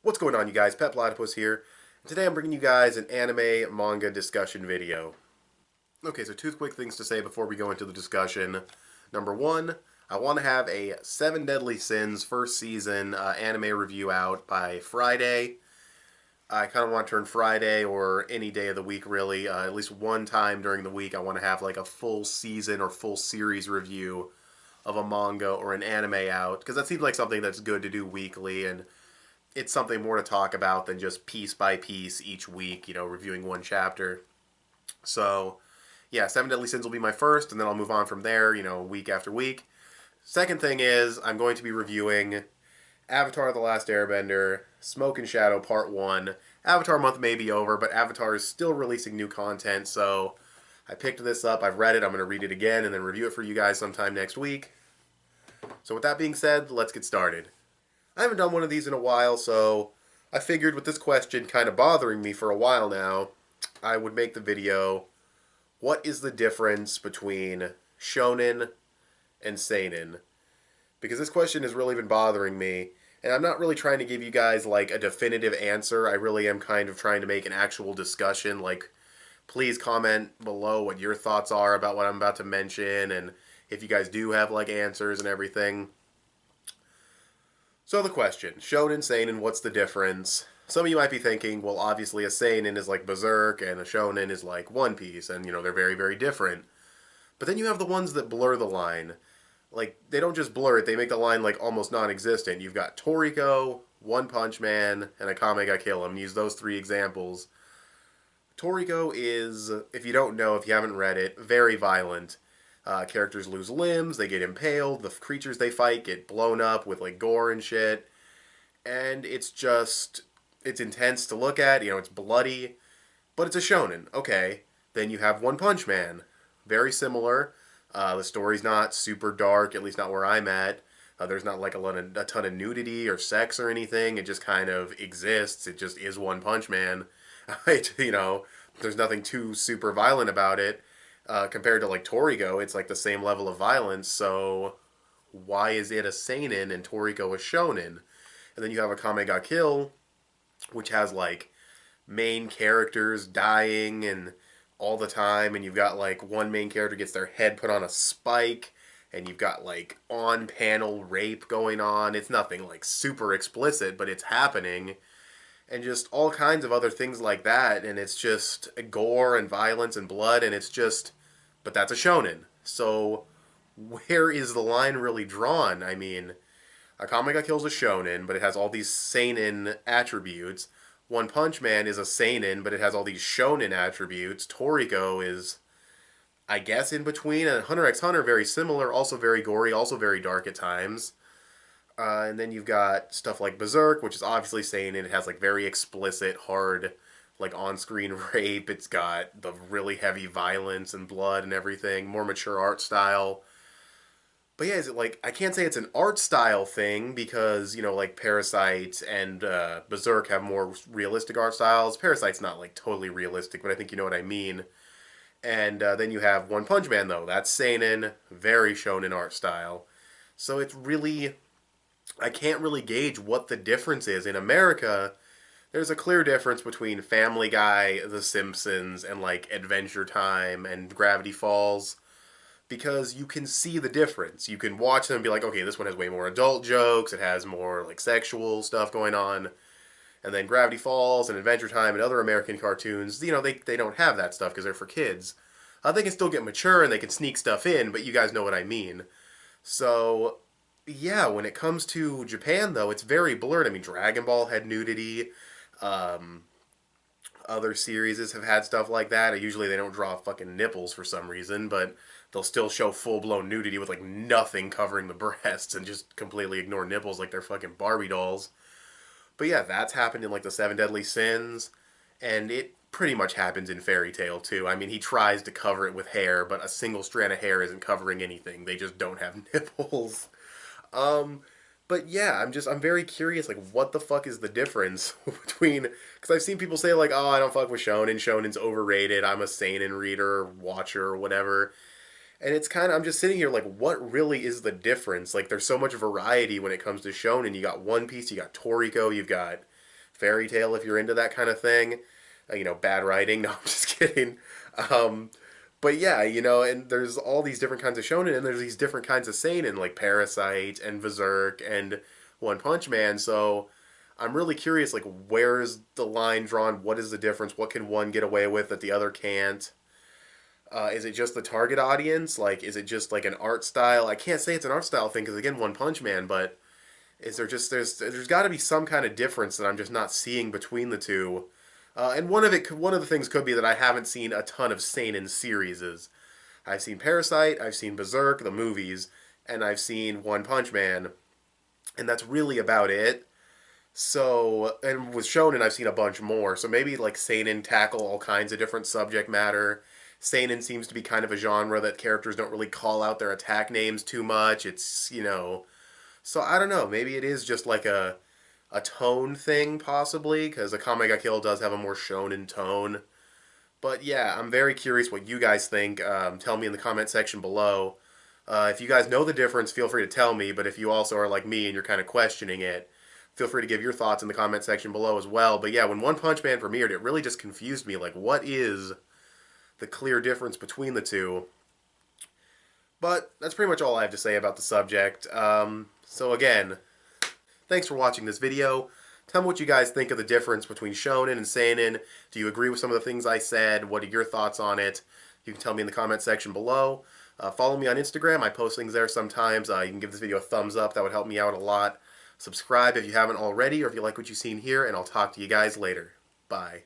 What's going on, you guys? Pet Platypus here. And today I'm bringing you guys an anime manga discussion video. Okay, so two quick things to say before we go into the discussion. Number one, I want to have a Seven Deadly Sins first season anime review out by Friday. I kind of want to turn Friday or any day of the week, really. At least one time during the week, I want to have like a full season or full series review of a manga or an anime out, because that seems like something that's good to do weekly, and it's something more to talk about than just piece by piece each week, reviewing one chapter. So, yeah, Seven Deadly Sins will be my first, and then I'll move on from there, week after week. Second thing is, I'm going to be reviewing Avatar The Last Airbender, Smoke and Shadow Part 1. Avatar month may be over, but Avatar is still releasing new content, so I picked this up, I've read it, I'm going to read it again, and then review it for you guys sometime next week. So with that being said, let's get started. I haven't done one of these in a while, so I figured with this question kind of bothering me for a while now, I would make the video, what is the difference between Shonen and Seinen? Because this question has really been bothering me, and I'm not really trying to give you guys like a definitive answer. I really am kind of trying to make an actual discussion. Like, please comment below what your thoughts are about what I'm about to mention, and if you guys do have like answers and everything. So the question, Shonen, Seinen, what's the difference? Some of you might be thinking, well, obviously a Seinen is like Berserk and a Shonen is like One Piece, and, they're very, very different. But then you have the ones that blur the line. Like, they don't just blur it, they make the line, like, almost non-existent. You've got Toriko, One Punch Man, and Akame ga Kill. I'm going to use those three examples. Toriko is, if you don't know, if you haven't read it, very violent. Characters lose limbs, they get impaled, the creatures they fight get blown up with like gore and shit. And it's intense to look at, it's bloody, but it's a shonen. Okay, then you have One Punch Man. Very similar. The story's not super dark, at least not where I'm at. There's not like a ton of nudity or sex or anything. It just kind of exists. It just is One Punch Man. There's nothing too super violent about it. Compared to like Toriko, it's like the same level of violence. So why is it a seinen and Toriko a shonen? And then you have Akame ga Kill, which has like main characters dying and all the time, and you've got like one main character gets their head put on a spike, and you've got like on panel rape going on. It's nothing like super explicit, but it's happening, and just all kinds of other things like that. And it's just gore and violence and blood, and it's just, but that's a shonen. So where is the line really drawn? I mean, Akame ga Kill's a shonen, but it has all these seinen attributes. One Punch Man is a seinen, but it has all these shonen attributes. Toriko is, I guess, in between. And Hunter x Hunter, very similar, also very gory, also very dark at times. And then you've got stuff like Berserk, which is obviously seinen. It has like very explicit, hard, like on-screen rape. It's got the really heavy violence and blood and everything. More mature art style. But yeah, is it like, I can't say it's an art style thing because, like Parasite and Berserk have more realistic art styles. Parasite's not like totally realistic, but I think you know what I mean. And then you have One Punch Man, though. That's seinen, very shonen art style. So it's really, I can't really gauge what the difference is. In America, there's a clear difference between Family Guy, The Simpsons, and like Adventure Time and Gravity Falls, because you can see the difference. You can watch them and be like, okay, this one has way more adult jokes, it has more like sexual stuff going on. And then Gravity Falls and Adventure Time and other American cartoons, they don't have that stuff because they're for kids. They can still get mature and they can sneak stuff in, but you guys know what I mean. So, yeah, when it comes to Japan, though, it's very blurred. I mean, Dragon Ball had nudity. Um, Other series have had stuff like that. Usually they don't draw fucking nipples for some reason, but they'll still show full-blown nudity with like nothing covering the breasts and just completely ignore nipples like they're fucking Barbie dolls. But yeah, that's happened in like the Seven Deadly Sins, and it pretty much happens in Fairy Tail too. I mean, he tries to cover it with hair, but a single strand of hair isn't covering anything. They just don't have nipples. Um, but yeah, I'm very curious, like, what the fuck is the difference between, because I've seen people say, like, oh, I don't fuck with Shonen, Shonen's overrated, I'm a seinen reader, watcher, or whatever. And it's kind of, I'm just sitting here like, what really is the difference? Like, there's so much variety when it comes to Shonen. You got One Piece, you got Toriko, you've got fairy tale if you're into that kind of thing. Bad writing. No, I'm just kidding. Um, but yeah, and there's all these different kinds of shonen, and there's these different kinds of seinen, like Parasite and Berserk and One Punch Man. So I'm really curious, like, where's the line drawn? What is the difference? What can one get away with that the other can't? Is it just the target audience? Like, is it just like an art style? I can't say it's an art style thing because again, One Punch Man. But is there just there's got to be some kind of difference that I'm just not seeing between the two? And one of the things could be that I haven't seen a ton of seinen series. I've seen Parasite, I've seen Berserk, the movies, and I've seen One Punch Man, and that's really about it. So, and with Shonen, I've seen a bunch more. So maybe like Seinen tackle all kinds of different subject matter. Seinen seems to be kind of a genre that characters don't really call out their attack names too much. So I don't know. Maybe it is just like a tone thing, possibly, because a Kame ga Kill does have a more shonen tone. But yeah, I'm very curious what you guys think. Tell me in the comment section below. If you guys know the difference, feel free to tell me. But if you also are like me and you're kind of questioning it, feel free to give your thoughts in the comment section below as well. But yeah, when One Punch Man premiered, it really just confused me. Like, what is the clear difference between the two? But that's pretty much all I have to say about the subject. So again, thanks for watching this video. Tell me what you guys think of the difference between shonen and seinen. Do you agree with some of the things I said? What are your thoughts on it? You can tell me in the comment section below. Follow me on Instagram. I post things there sometimes. You can give this video a thumbs up. That would help me out a lot. Subscribe if you haven't already or if you like what you've seen here, and I'll talk to you guys later. Bye.